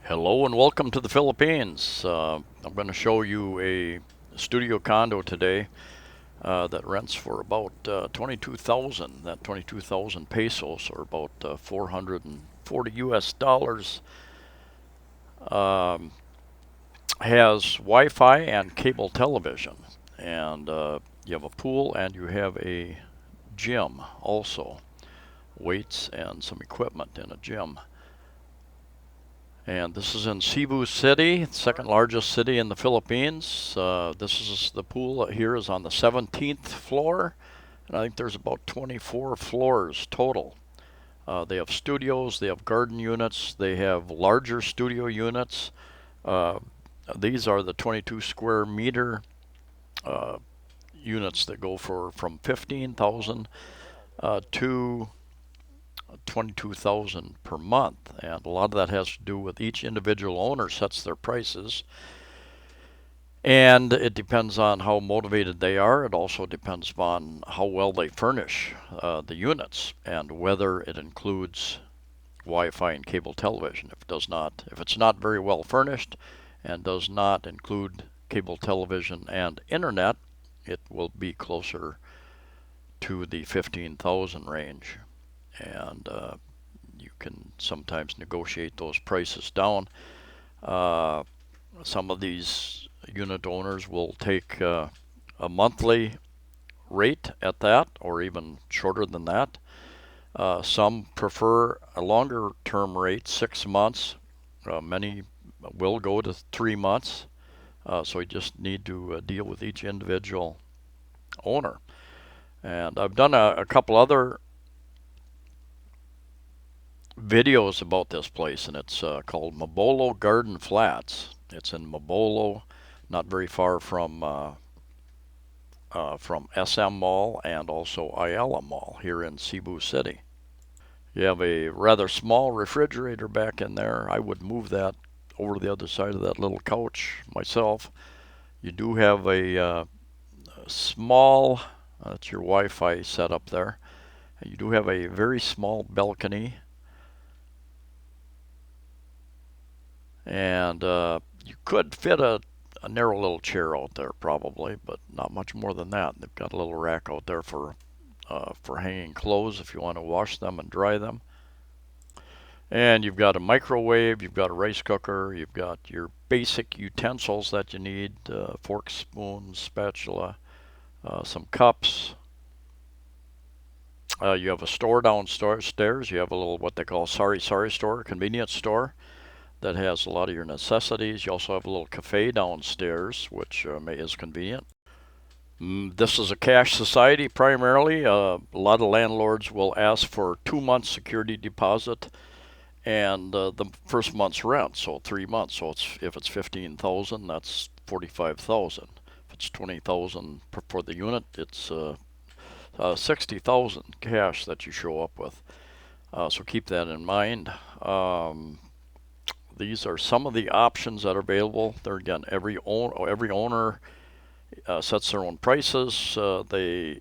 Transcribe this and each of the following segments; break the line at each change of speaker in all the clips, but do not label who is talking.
Hello and welcome to the Philippines. I'm going to show you a studio condo today that rents for about 22,000. That 22,000 pesos, or about 440 US dollars, um, has Wi-Fi and cable television, and you have a pool and you have a gym also, weights and some equipment in a gym. And this is in Cebu City, second largest city in the Philippines. This is the pool here is on the 17th floor, and I think there's about 24 floors total. They have studios, they have garden units, they have larger studio units. Uh, these are the 22 square meter uh, units that go for from 15,000 to 22,000 per month, and a lot of that has to do with each individual owner sets their prices, and it depends on how motivated they are. It also depends on how well they furnish the units and whether it includes Wi-Fi and cable television. If it does not, if it's not very well furnished and does not include cable television and internet, it will be closer to the 15,000 range, and you can sometimes negotiate those prices down. Uh, some of these unit owners will take a monthly rate at that, or even shorter than that. Some prefer a longer term rate, 6 months. Many will go to 3 months. So you just need to deal with each individual owner. And I've done a couple other videos about this place, and it's called Mabolo Garden Flats. It's in Mabolo, not very far from SM Mall and also Ayala Mall here in Cebu City. You have a rather small refrigerator back in there. I would move that over to the other side of that little couch myself. You do have a small, that's your Wi-Fi setup there. You do have a very small balcony, and you could fit a narrow little chair out there probably, but not much more than that. They've got a little rack out there for hanging clothes if you want to wash them and dry them. And you've got a microwave, you've got a rice cooker, you've got your basic utensils that you need, forks, spoons, spatula, some cups. You have a store downstairs. You have a little what they call sari-sari store, convenience store, that has a lot of your necessities. You also have a little cafe downstairs, which is convenient. This is a cash society primarily. A lot of landlords will ask for 2 months security deposit and the first month's rent, so 3 months. So if it's 15,000, that's 45,000. If it's 20,000 for the unit, it's 60,000 cash that you show up with. So keep that in mind. These are some of the options that are available. There again, every owner sets their own prices. They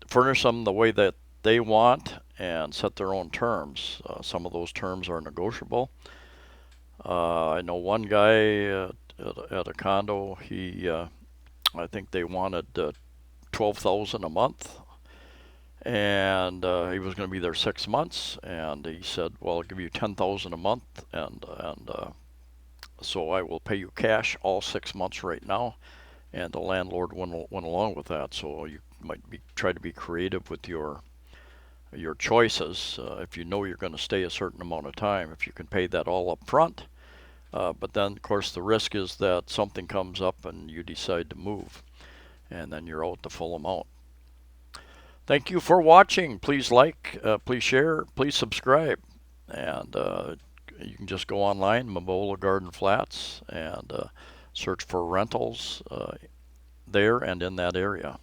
furnish them the way that they want and set their own terms. Some of those terms are negotiable. I know one guy at a condo. I think they wanted 12,000 a month, and he was going to be there 6 months, and he said, well, I'll give you 10,000 a month, and so I will pay you cash all 6 months right now. And the landlord went along with that. So you might try to be creative with your choices. If you know you're going to stay a certain amount of time, if you can pay that all up front. But then, of course, the risk is that something comes up and you decide to move, and then you're out the full amount. Thank you for watching. Please like, please share, please subscribe. And you can just go online, Mabolo Garden Flats, and search for rentals there and in that area.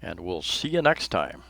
And we'll see you next time.